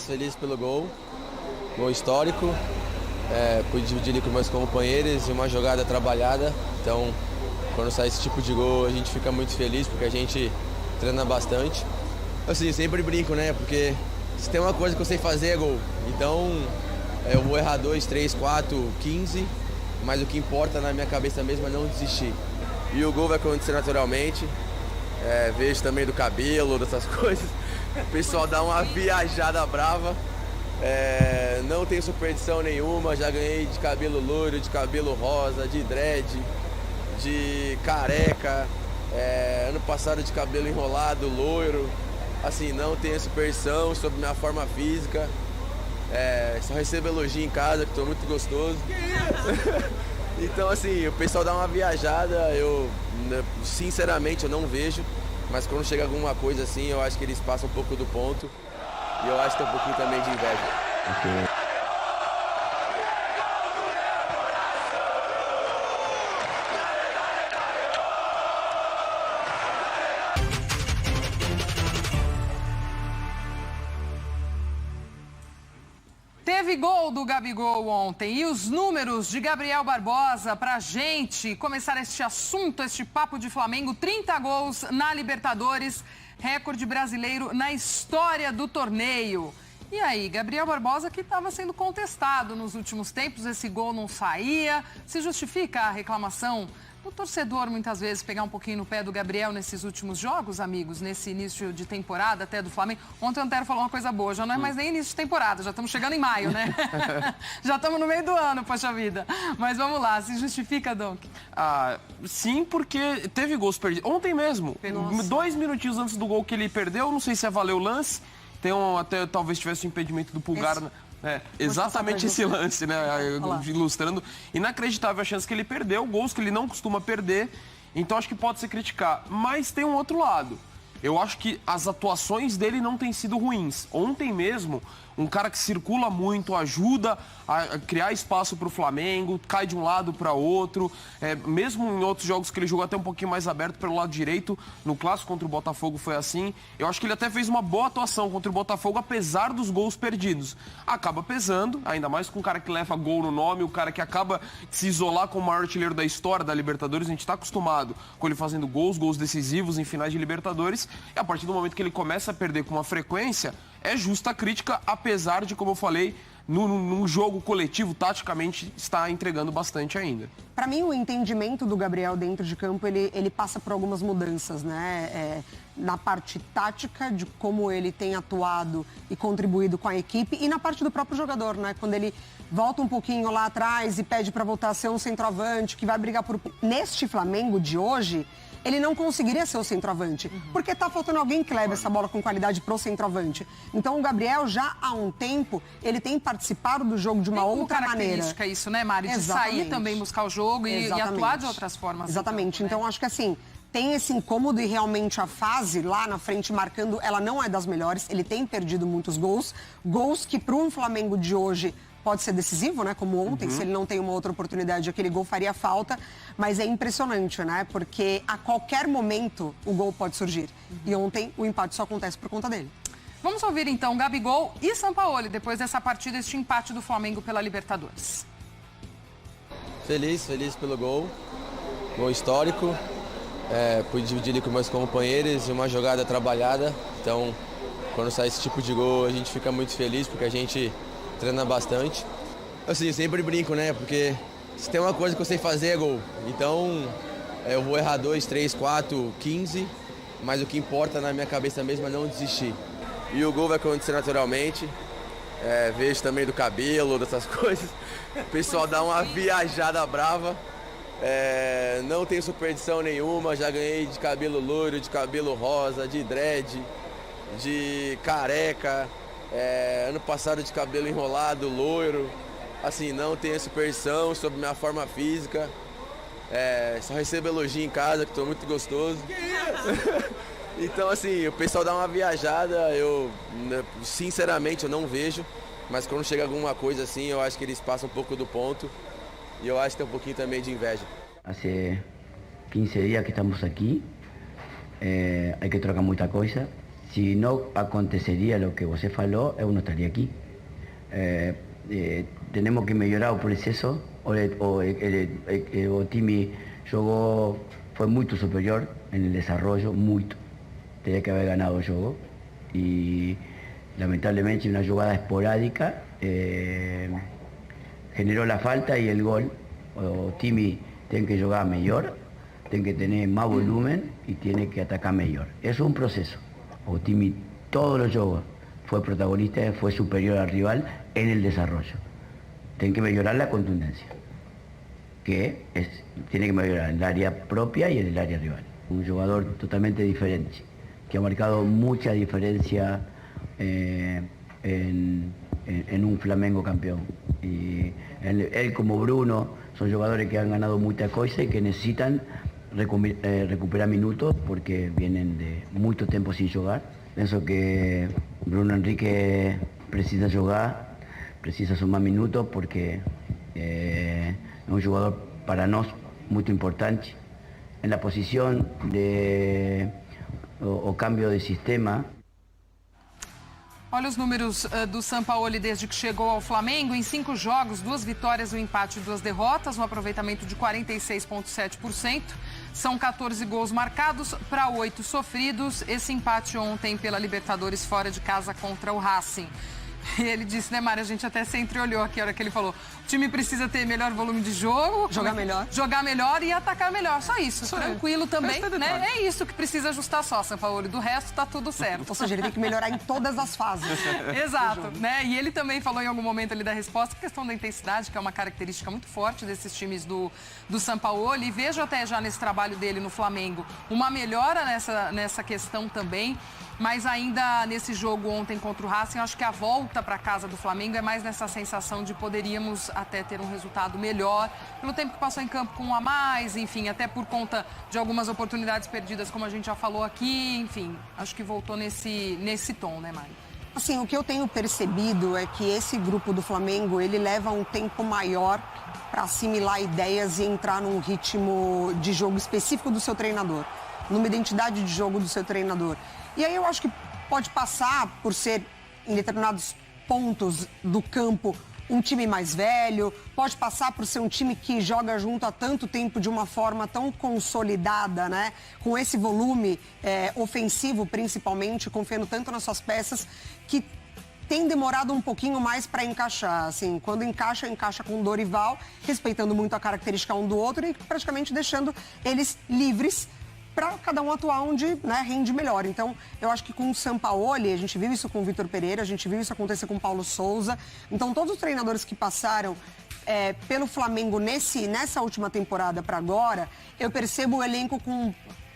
feliz pelo gol histórico. Pude dividir ali com meus companheiros e uma jogada trabalhada. Então, quando sai esse tipo de gol, a gente fica muito feliz porque a gente treina bastante. Assim, sempre brinco, né? Porque se tem uma coisa que eu sei fazer é gol. Então, eu vou errar 2, 3, 4, 15, mas o que importa na minha cabeça mesmo é não desistir. E o gol vai acontecer naturalmente. Vejo também do cabelo, dessas coisas. O pessoal dá uma viajada brava. Não tenho superstição nenhuma, já ganhei de cabelo loiro, de cabelo rosa, de dread, de careca, ano passado de cabelo enrolado, loiro. Assim, não tenho superstição sobre minha forma física. Só recebo elogio em casa, que estou muito gostoso. Então, assim, o pessoal dá uma viajada, sinceramente eu não vejo, mas quando chega alguma coisa assim, eu acho que eles passam um pouco do ponto. E eu acho que tem um pouquinho também de inveja. Okay. Teve gol do Gabigol ontem e os números de Gabriel Barbosa pra gente começar este assunto, este papo de Flamengo, 30 gols na Libertadores, recorde brasileiro na história do torneio. E aí, Gabriel Barbosa que estava sendo contestado nos últimos tempos, esse gol não saía, se justifica a reclamação do torcedor muitas vezes pegar um pouquinho no pé do Gabriel nesses últimos jogos, amigos, nesse início de temporada até do Flamengo. Ontem o Antero falou uma coisa boa, já não é mais nem início de temporada, já estamos chegando em maio, né? Já estamos no meio do ano, poxa vida. Mas vamos lá, se justifica, Donk? Sim, porque teve gols perdidos. Ontem mesmo, Nossa. 2 minutinhos antes do gol que ele perdeu, não sei se ia valer o lance, até talvez tivesse o impedimento do Pulgar. Exatamente esse lance, né? Ilustrando. Inacreditável a chance que ele perdeu, gols que ele não costuma perder. Então acho que pode se criticar. Mas tem um outro lado. Eu acho que as atuações dele não têm sido ruins. Ontem mesmo, um cara que circula muito, ajuda a criar espaço para o Flamengo, cai de um lado para outro. Mesmo em outros jogos que ele jogou até um pouquinho mais aberto pelo lado direito, no clássico contra o Botafogo foi assim. Eu acho que ele até fez uma boa atuação contra o Botafogo, apesar dos gols perdidos. Acaba pesando, ainda mais com um cara que leva gol no nome, o cara que acaba de se isolar como o maior artilheiro da história da Libertadores. A gente está acostumado com ele fazendo gols decisivos em finais de Libertadores. E a partir do momento que ele começa a perder com uma frequência, é justa a crítica, apesar de, como eu falei, num jogo coletivo, taticamente, está entregando bastante ainda. Para mim, o entendimento do Gabriel dentro de campo, ele passa por algumas mudanças, né? Na parte tática, de como ele tem atuado e contribuído com a equipe, e na parte do próprio jogador, né? Quando ele volta um pouquinho lá atrás e pede para voltar a ser um centroavante, que vai brigar por... Neste Flamengo de hoje, ele não conseguiria ser o centroavante, porque tá faltando alguém que leve essa bola com qualidade pro centroavante. Então o Gabriel já há um tempo, ele tem participado do jogo de uma outra maneira. Característica isso, né, Mari? De sair também, buscar o jogo e atuar de outras formas. Exatamente. Então, acho que assim, tem esse incômodo e realmente a fase lá na frente marcando, ela não é das melhores, ele tem perdido muitos gols que para um Flamengo de hoje pode ser decisivo, né? Como ontem, se ele não tem uma outra oportunidade, aquele gol faria falta. Mas é impressionante, né? Porque a qualquer momento o gol pode surgir. E ontem o empate só acontece por conta dele. Vamos ouvir então Gabigol e Sampaoli depois dessa partida, este empate do Flamengo pela Libertadores. Feliz pelo gol histórico. Pude dividir ali com meus companheiros e uma jogada trabalhada. Então, quando sai esse tipo de gol, a gente fica muito feliz porque a gente treina bastante. Assim, sempre brinco, né? Porque se tem uma coisa que eu sei fazer é gol. Então, eu vou errar 2, 3, 4, 15, mas o que importa na minha cabeça mesmo é não desistir. E o gol vai acontecer naturalmente. Vejo também do cabelo, dessas coisas. O pessoal dá uma viajada brava. Não tenho superstição nenhuma, já ganhei de cabelo loiro, de cabelo rosa, de dread, de careca. Ano passado de cabelo enrolado, loiro. Assim, não tenho superstição sobre minha forma física. Só recebo elogio em casa, que estou muito gostoso. Então, assim, o pessoal dá uma viajada, sinceramente eu não vejo. Mas quando chega alguma coisa assim, eu acho que eles passam um pouco do ponto. E eu acho que tem um pouquinho também de inveja. Há 15 dias que estamos aqui. Hay que trocar muita coisa. Si no acontecería lo que você falou, eu não estaria aqui. Tenemos que melhorar o processo. O time jogou, foi muito superior no desenvolvimento, muito. Teria que haber ganado o jogo. E, lamentablemente, uma jogada esporádica generou a falta e o gol. O time tem que jogar melhor, tem que ter mais volumen e tem que atacar melhor. Isso é um processo. O time, todos os jogos, foi protagonista, foi superior ao rival no desenvolvimento. Tem que melhorar a contundência, tem que melhorar no área própria e no área rival. Um jogador totalmente diferente, que ha marcado mucha diferencia en un Flamengo campeón. Y él como Bruno son jugadores que han ganado muchas cosas y que necesitan recuperar minutos porque vienen de mucho tiempo sin jugar. Pienso que Bruno Henrique precisa jugar, precisa sumar minutos porque es un jugador para nosotros muy importante. En la posición de o cambio de sistema. Olha os números do Sampaoli desde que chegou ao Flamengo. Em 5 jogos, 2 vitórias, 1 empate e 2 derrotas, um aproveitamento de 46,7%. São 14 gols marcados para 8 sofridos. Esse empate ontem pela Libertadores fora de casa contra o Racing. E ele disse, né, Mari? A gente até se entreolhou aqui a hora que ele falou. O time precisa ter melhor volume de jogo. Jogar melhor. Jogar melhor e atacar melhor. Só isso. Tranquilo também, né? É isso que precisa ajustar só, Sampaoli. Do resto, tá tudo certo. Ou seja, ele tem que melhorar em todas as fases. Exato, né? E ele também falou em algum momento ali da resposta a questão da intensidade, que é uma característica muito forte desses times do Sampaoli. E vejo até já nesse trabalho dele no Flamengo uma melhora nessa questão também. Mas ainda nesse jogo ontem contra o Racing, eu acho que a volta para casa do Flamengo é mais nessa sensação de poderíamos até ter um resultado melhor, pelo tempo que passou em campo com 1 a mais, enfim, até por conta de algumas oportunidades perdidas, como a gente já falou aqui, enfim, acho que voltou nesse tom, né, Mari? Assim, o que eu tenho percebido é que esse grupo do Flamengo, ele leva um tempo maior para assimilar ideias e entrar num ritmo de jogo específico do seu treinador, numa identidade de jogo do seu treinador. E aí eu acho que pode passar por ser, em determinados pontos do campo, um time mais velho, pode passar por ser um time que joga junto há tanto tempo de uma forma tão consolidada, né? Com esse volume ofensivo, principalmente, confiando tanto nas suas peças, que tem demorado um pouquinho mais para encaixar. Assim, quando encaixa com o Dorival, respeitando muito a característica um do outro e praticamente deixando eles livres para cada um atuar onde, né, rende melhor. Então, eu acho que com o Sampaoli, a gente viu isso com o Vitor Pereira, a gente viu isso acontecer com o Paulo Souza. Então, todos os treinadores que passaram pelo Flamengo nessa última temporada para agora, eu percebo o elenco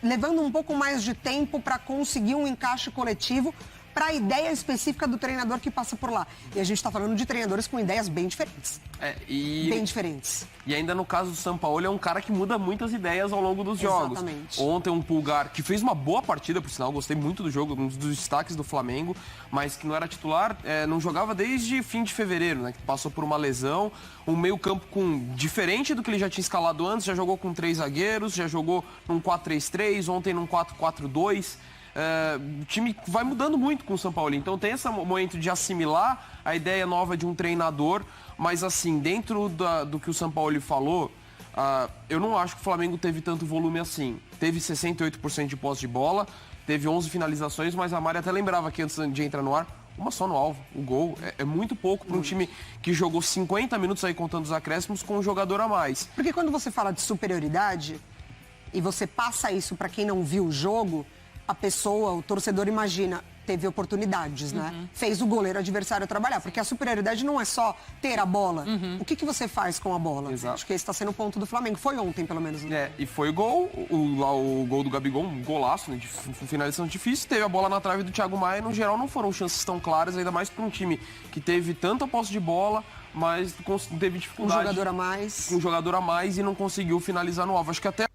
levando um pouco mais de tempo para conseguir um encaixe coletivo para a ideia específica do treinador que passa por lá. E a gente está falando de treinadores com ideias bem diferentes. Bem diferentes. E ainda no caso do Sampaoli, é um cara que muda muitas ideias ao longo dos jogos. Exatamente. Ontem um Pulgar que fez uma boa partida, por sinal, gostei muito do jogo, um dos destaques do Flamengo, mas que não era titular, não jogava desde fim de fevereiro, né? Que passou por uma lesão, um meio-campo diferente do que ele já tinha escalado antes, já jogou com 3 zagueiros, já jogou num 4-3-3, ontem num 4-4-2. O time vai mudando muito com o Sampaoli, então tem esse momento de assimilar a ideia nova de um treinador, mas assim, dentro do que o Sampaoli falou, eu não acho que o Flamengo teve tanto volume assim. Teve 68% de posse de bola, teve 11 finalizações, mas a Mari até lembrava que antes de entrar no ar, uma só no alvo, o gol. É muito pouco para um time que jogou 50 minutos aí contando os acréscimos com um jogador a mais. Porque quando você fala de superioridade e você passa isso para quem não viu o jogo, a pessoa, o torcedor imagina, teve oportunidades, né? Fez o goleiro adversário trabalhar, porque a superioridade não é só ter a bola. O que você faz com a bola? Exato. Acho que esse está sendo o ponto do Flamengo. Foi ontem, pelo menos. Né? E foi gol, o gol do Gabigol, um golaço, né, de finalização difícil. Teve a bola na trave do Thiago Maia, no geral não foram chances tão claras, ainda mais para um time que teve tanta posse de bola, mas teve dificuldade. Um jogador a mais. Um jogador a mais e não conseguiu finalizar no alvo. Acho que até